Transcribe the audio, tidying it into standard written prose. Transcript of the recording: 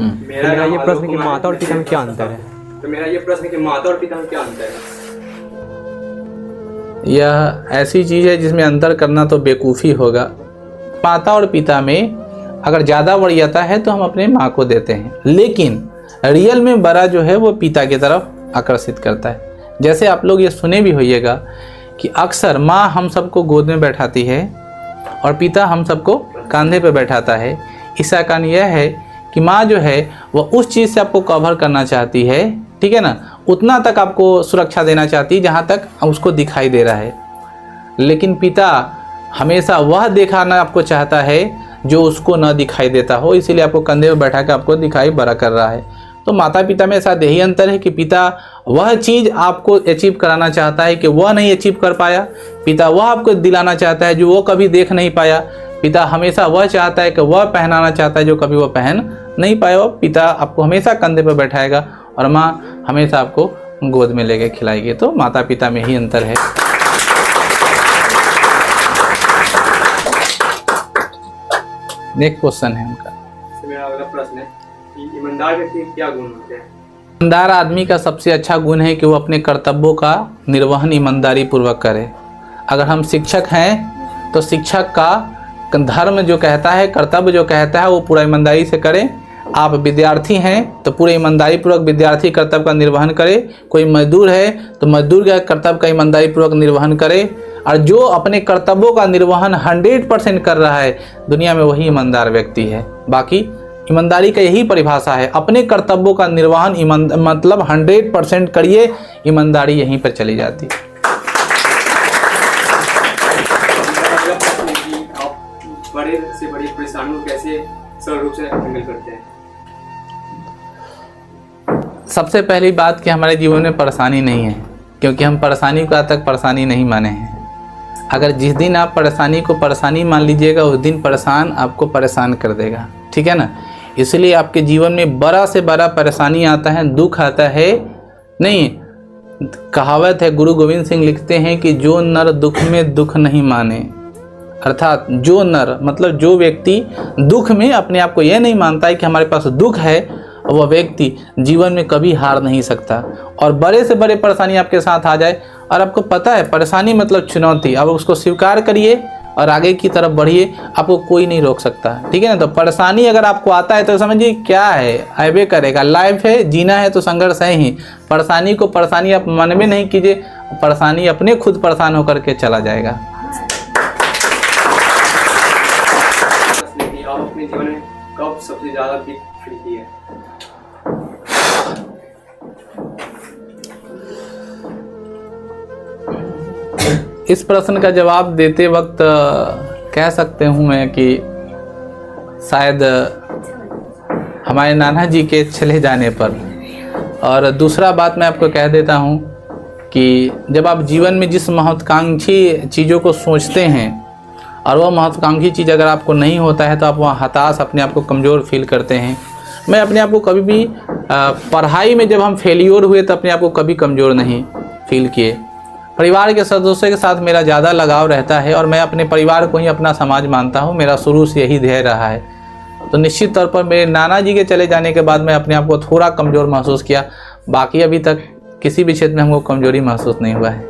मेरा ये प्रश्न कि माता और पिता में क्या अंतर है? तो मेरा ये प्रश्न कि माता और पिता में क्या अंतर है? यह ऐसी चीज़ है जिसमें अंतर करना तो बेवकूफ़ी होगा। माता और पिता में अगर ज़्यादा वरीयता है तो हम अपने माँ को देते हैं, लेकिन रियल में बड़ा जो है वो पिता की तरफ आकर्षित करता है। जैसे आप लोग ये सुने भी होइएगा कि अक्सर माँ हम सबको गोद में बैठाती है और पिता हम सबको कंधे पे बैठाता है। इसका कारण यह है कि माँ जो है वह उस चीज़ से आपको कवर करना चाहती है, ठीक है ना, उतना तक आपको सुरक्षा देना चाहती है जहाँ तक उसको दिखाई दे रहा है। लेकिन पिता हमेशा वह दिखाना आपको चाहता है जो उसको न दिखाई देता हो, इसीलिए आपको कंधे पर बैठा कर आपको दिखाई बड़ा कर रहा है। तो माता पिता में शायद यही अंतर है कि पिता वह चीज़ आपको अचीव कराना चाहता है कि वह नहीं अचीव कर पाया, पिता वह आपको दिलाना चाहता है जो वो कभी देख नहीं पाया, पिता हमेशा वह चाहता है कि वह पहनाना चाहता है जो कभी वह पहन नहीं पाया। पिता आपको हमेशा कंधे पर बैठाएगा और माँ हमेशा आपको गोद में लेके खिलाएगी। तो माता पिता में ही अंतर है। नेक्स्ट क्वेश्चन है उनका। मेरा अगला प्रश्न है कि ईमानदार व्यक्ति के क्या गुण होते हैं? ईमानदार आदमी का सबसे अच्छा गुण है कि वो अपने कर्तव्यों का निर्वहन ईमानदारी पूर्वक करे। अगर हम शिक्षक हैं तो शिक्षक का धर्म जो कहता है, कर्तव्य जो कहता है वो पूरा ईमानदारी से करें। आप विद्यार्थी हैं तो पूरे ईमानदारी पूर्वक विद्यार्थी कर्तव्य का निर्वहन करें। कोई मजदूर है तो मजदूर का कर्तव्य का ईमानदारी पूर्वक निर्वहन करे। और जो अपने कर्तव्यों का निर्वहन 100% कर रहा है दुनिया में, वही ईमानदार व्यक्ति है। बाकी ईमानदारी का यही परिभाषा है, अपने कर्तव्यों का निर्वहन मतलब 100% करिए, ईमानदारी यहीं पर चली जाती है। आप बड़े से बड़ी परेशानियों को कैसे सरल रूप से हैंडल करते हैं? सबसे पहली बात कि हमारे जीवन में परेशानी नहीं है, क्योंकि हम परेशानी को आज तक परेशानी नहीं माने हैं। अगर जिस दिन आप परेशानी को परेशानी मान लीजिएगा, उस दिन परेशान आपको परेशान कर देगा, ठीक है ना। इसलिए आपके जीवन में बड़ा से बड़ा परेशानी आता है, दुख आता है नहीं। कहावत है, गुरु गोविंद सिंह लिखते हैं कि जो नर दुख में दुख नहीं माने, अर्थात जो नर मतलब जो व्यक्ति दुख में अपने आप को यह नहीं मानता है कि हमारे पास दुख है, वह व्यक्ति जीवन में कभी हार नहीं सकता। और बड़े से बड़े परेशानी आपके साथ आ जाए और आपको पता है परेशानी मतलब चुनौती, अब उसको स्वीकार करिए और आगे की तरफ बढ़िए, आपको कोई नहीं रोक सकता, ठीक है ना। तो परेशानी अगर आपको आता है तो समझिए क्या है, आएबे करेगा, लाइफ है, जीना है तो संघर्ष है ही। परेशानी को परेशानी आप मन में नहीं कीजिए, परेशानी अपने खुद परेशान होकर के चला जाएगा। आप अपने जीवन में कब सबसे ज़्यादा बिग फील की है? इस प्रश्न का जवाब देते वक्त कह सकते हूँ मैं कि शायद हमारे नाना जी के चले जाने पर। और दूसरा बात मैं आपको कह देता हूँ कि जब आप जीवन में जिस महत्वाकांक्षी चीज़ों को सोचते हैं और वह महत्वाकांक्षी चीज़ अगर आपको नहीं होता है तो आप वहाँ हताश, अपने आप को कमज़ोर फील करते हैं। मैं अपने आप को कभी भी पढ़ाई में जब हम फेलियर हुए तो अपने आप को कभी कमज़ोर नहीं फील किए। परिवार के सदस्यों के साथ मेरा ज़्यादा लगाव रहता है और मैं अपने परिवार को ही अपना समाज मानता हूँ। मेरा शुरू से यही ध्येय रहा है। तो निश्चित तौर पर मेरे नाना जी के चले जाने के बाद मैं अपने आप को थोड़ा कमज़ोर महसूस किया। बाकी अभी तक किसी भी क्षेत्र में हमको कमज़ोरी महसूस नहीं हुआ है।